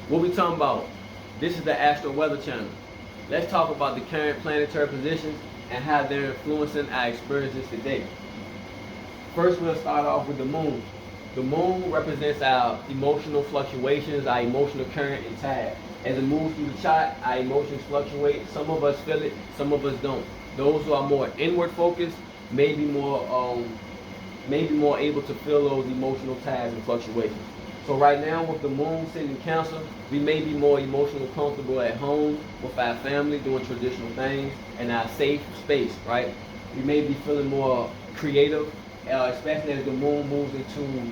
What we talking about? This is the Astro Weather Channel. Let's talk about the current planetary positions and how they're influencing our experiences today. First, we'll start off with the moon. The moon represents our emotional fluctuations, our emotional current and tide. As it moves through the chart, our emotions fluctuate. Some of us feel it, some of us don't. Those who are more inward focused may be more able to feel those emotional tides and fluctuations. So right now with the moon sitting in Cancer, we may be more emotionally comfortable at home with our family doing traditional things in our safe space, right? We may be feeling more creative, especially as the moon moves into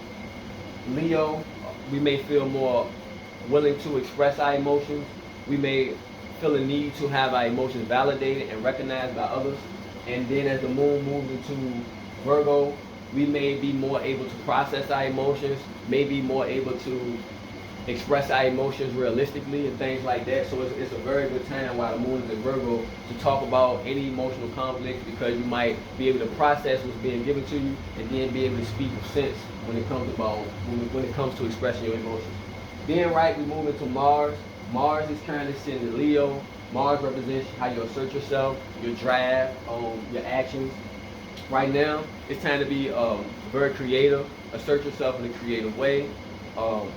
Leo. We may feel more willing to express our emotions. We may feel a need to have our emotions validated and recognized by others. And then as the moon moves into Virgo, we may be more able to process our emotions, may be more able to express our emotions realistically and things like that. So it's a very good time while the moon is in Virgo to talk about any emotional conflicts, because you might be able to process what's being given to you and then be able to speak with sense when it comes to expressing your emotions. Then right, we move into Mars. Mars is currently sitting in Leo. Mars represents how you assert yourself, your drive, your actions. Right now, it's time to be very creative. Assert yourself in a creative way.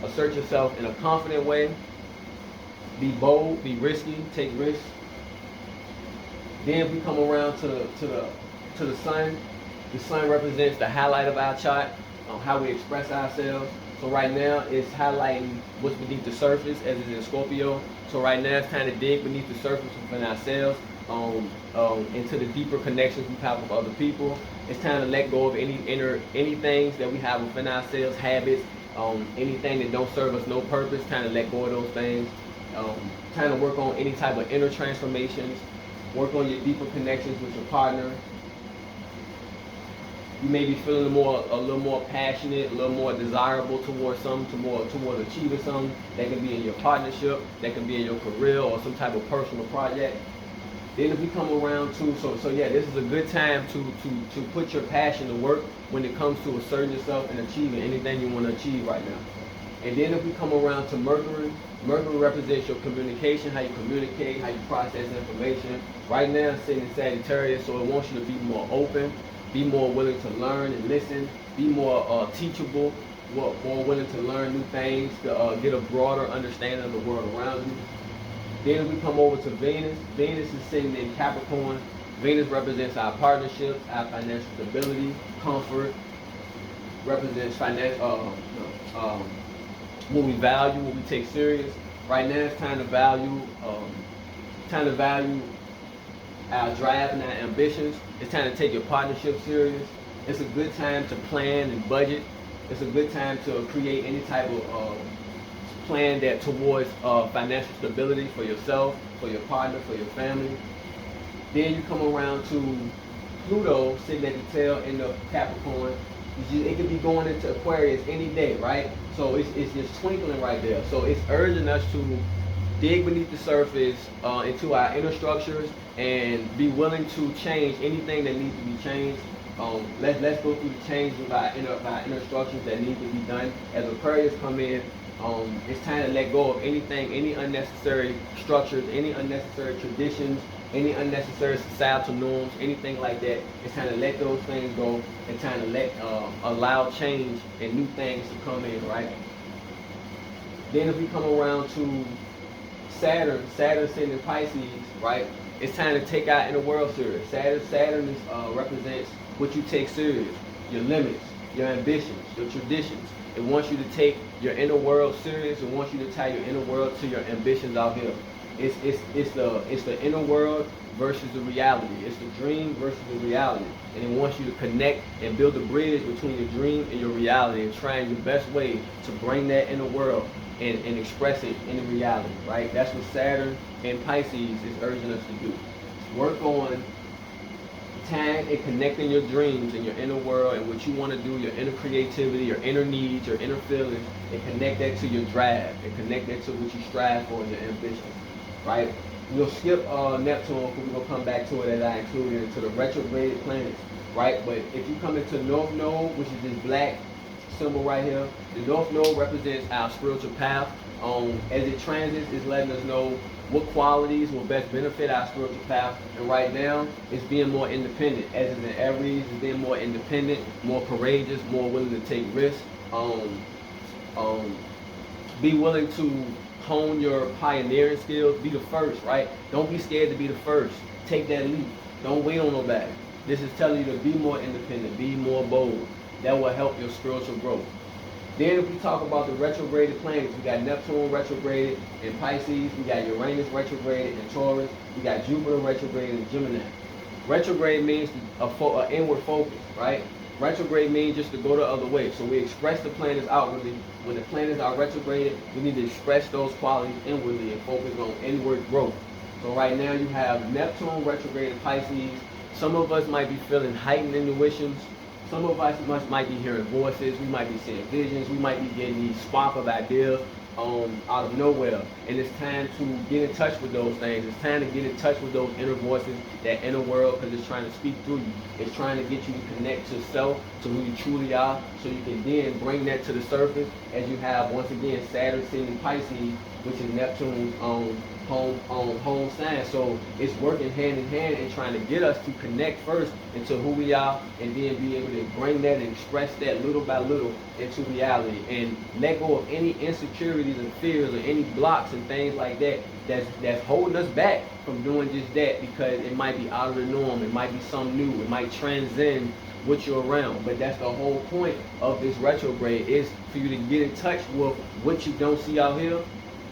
Assert yourself in a confident way. Be bold, be risky, take risks. Then we come around to the sun. The sun represents the highlight of our chart, how we express ourselves. So right now, it's highlighting what's beneath the surface, as it's in Scorpio. So right now, it's time to dig beneath the surface within ourselves, into the deeper connections we have with other people. It's time to let go of any things that we have within ourselves, habits, anything that don't serve us no purpose. Time to let go of those things. Time to work on any type of inner transformations. Work on your deeper connections with your partner. You may be feeling a little more passionate, a little more desirable towards something, towards achieving something. That can be in your partnership, that can be in your career or some type of personal project. Then if we come around to, so yeah, this is a good time to put your passion to work when it comes to asserting yourself and achieving anything you want to achieve right now. And then if we come around to Mercury, Mercury represents your communication, how you communicate, how you process information. Right now it's sitting in Sagittarius, so it wants you to be more open, be more willing to learn and listen, be more teachable, more willing to learn new things, to get a broader understanding of the world around you. Then we come over to Venus. Venus is sitting in Capricorn. Venus represents our partnerships, our financial stability, comfort, represents what we value, what we take serious. Right now it's time to value our drive and our ambitions. It's time to take your partnership serious. It's a good time to plan and budget. It's a good time to create any type of plan that towards financial stability for yourself, for your partner, for your family. Then you come around to Pluto sitting at the tail end of Capricorn. It could be going into Aquarius any day, right? So it's just twinkling right there. So it's urging us to dig beneath the surface into our inner structures and be willing to change anything that needs to be changed. Let's go through the changes of our inner structures that need to be done. As Aquarius come in, it's time to let go of anything, any unnecessary structures, any unnecessary traditions, any unnecessary societal norms, anything like that. It's time to let those things go and time to allow change and new things to come in, right? Then if we come around to Saturn sitting in Pisces, right? It's time to take our inner world serious. Saturn represents what you take serious, your limits, your ambitions, your traditions. It wants you to take your inner world serious. It wants you to tie your inner world to your ambitions out here. It's the inner world versus the reality. It's the dream versus the reality. And it wants you to connect and build a bridge between your dream and your reality and trying your best way to bring that inner world and express it in the reality, right? That's what Saturn and Pisces is urging us to do. Work on tying and connecting your dreams and your inner world and what you want to do, your inner creativity, your inner needs, your inner feelings, and connect that to your drive and connect that to what you strive for and your ambition, right? We'll skip Neptune because we're going to come back to it as I included into the retrograde planets, right? But if you come into North Node, which is this black symbol right here, the North Node represents our spiritual path, As it transits, it's letting us know what qualities will best benefit our spiritual path. And right now, it's being more independent. As it's in Aries, it's being more independent, more courageous, more willing to take risks. Be willing to hone your pioneering skills. Be the first, right? Don't be scared to be the first. Take that leap. Don't wait on nobody. This is telling you to be more independent, be more bold. That will help your spiritual growth. Then if we talk about the retrograded planets, we got Neptune retrograded in Pisces, we got Uranus retrograded in Taurus, we got Jupiter retrograded in Gemini. Retrograde means an inward focus, right? Retrograde means just to go the other way. So we express the planets outwardly. When the planets are retrograded, we need to express those qualities inwardly and focus on inward growth. So right now you have Neptune retrograde in Pisces. Some of us might be feeling heightened intuitions. Some of us might be hearing voices. We might be seeing visions. We might be getting these spark of ideas out of nowhere. And it's time to get in touch with those things. It's time to get in touch with those inner voices, that inner world, because it's trying to speak through you. It's trying to get you to connect to self, to who you truly are, so you can then bring that to the surface as you have, once again, Saturn sitting in Pisces, which is Neptune's home sign. So it's working hand in hand and trying to get us to connect first into who we are, and then be able to bring that and express that little by little into reality, and let go of any insecurities and fears or any blocks and things like that that's holding us back from doing just that, because it might be out of the norm, it might be something new, it might transcend what you're around. But that's the whole point of this retrograde, is for you to get in touch with what you don't see out here.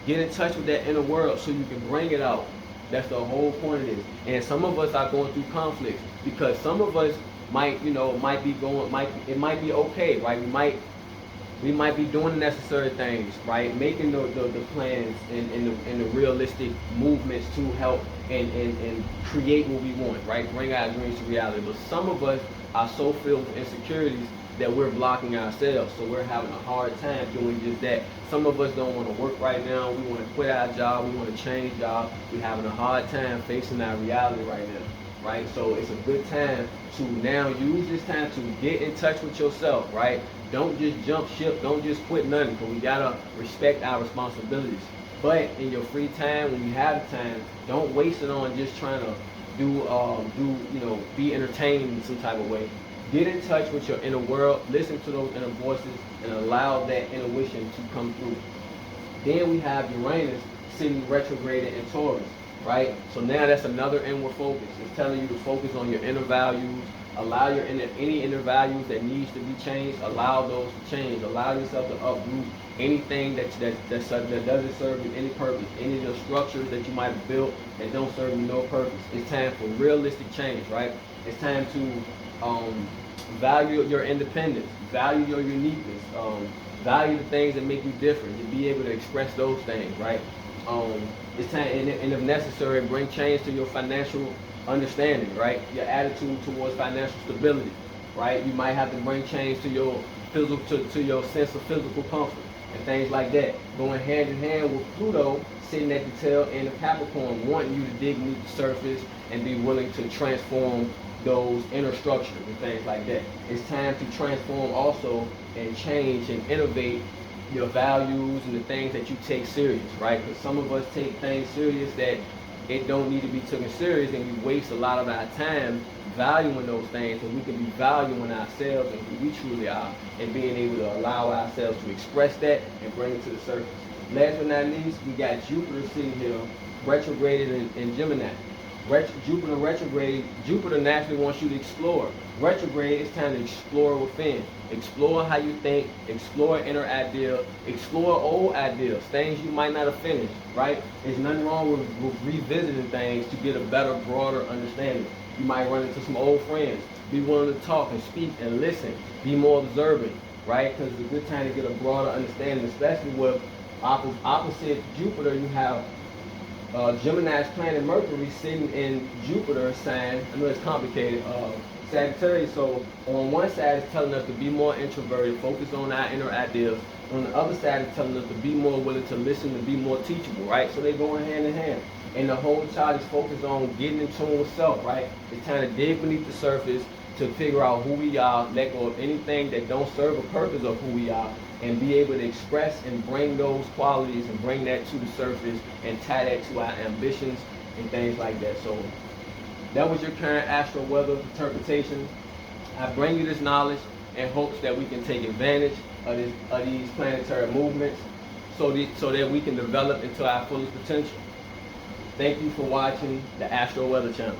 Get in touch with that inner world so you can bring it out. That's the whole point of this. And some of us are going through conflicts, because some of us might be okay, right? We might be doing the necessary things, right? Making the plans and the realistic movements to help and create what we want, right? Bring our dreams to reality. But some of us are so filled with insecurities that we're blocking ourselves, so we're having a hard time doing just that. Some of us don't want to work right now. We want to quit our job. We want to change jobs. We're having a hard time facing our reality right now, right? So it's a good time to now use this time to get in touch with yourself, right? Don't just jump ship. Don't just quit nothing, because we gotta respect our responsibilities. But in your free time, when you have the time, don't waste it on just trying to be entertained in some type of way. Get in touch with your inner world, listen to those inner voices, and allow that intuition to come through. Then we have Uranus sitting retrograded in Taurus, right? So now that's another inward focus. It's telling you to focus on your inner values, allow your any inner values that needs to be changed, allow those to change. Allow yourself to uproot anything that doesn't serve you any purpose, any of the structures that you might have built that don't serve you no purpose. It's time for realistic change, right? It's time to value your independence, value your uniqueness, value the things that make you different, to be able to express those things, right? It's time, and if necessary, bring change to your financial understanding, right? Your attitude towards financial stability, right? You might have to bring change to your to your sense of physical comfort and things like that. Going hand in hand with Pluto sitting at the tail end of Capricorn, wanting you to dig beneath the surface and be willing to transform those inner structures and things like that. It's time to transform also and change and innovate your values and the things that you take serious, right? Because some of us take things serious that it don't need to be taken serious, and we waste a lot of our time valuing those things, and we can be valuing ourselves and who we truly are, and being able to allow ourselves to express that and bring it to the surface. Last but not least, we got Jupiter sitting here retrograded in Gemini. Jupiter retrograde, Jupiter naturally wants you to explore. Retrograde, it's time to explore within. Explore how you think, explore inner ideas, explore old ideas, things you might not have finished, right? There's nothing wrong with revisiting things to get a better, broader understanding. You might run into some old friends. Be willing to talk and speak and listen. Be more observant, right? Because it's a good time to get a broader understanding, especially with opposite Jupiter. You have Gemini's planet Mercury sitting in Jupiter's sign. I know it's complicated. Sagittarius. So on one side it's telling us to be more introverted, focus on our inner ideas. On the other side it's telling us to be more willing to listen, to be more teachable, right? So they're going hand in hand. And the whole chart is focused on getting in tune with self, right? It's time to dig beneath the surface to figure out who we are, let go of anything that don't serve a purpose of who we are, and be able to express and bring those qualities and bring that to the surface and tie that to our ambitions and things like that. So that was your current astral weather interpretation. I bring you this knowledge in hopes that we can take advantage of these planetary movements so that we can develop into our fullest potential. Thank you for watching the Astro Weather Channel.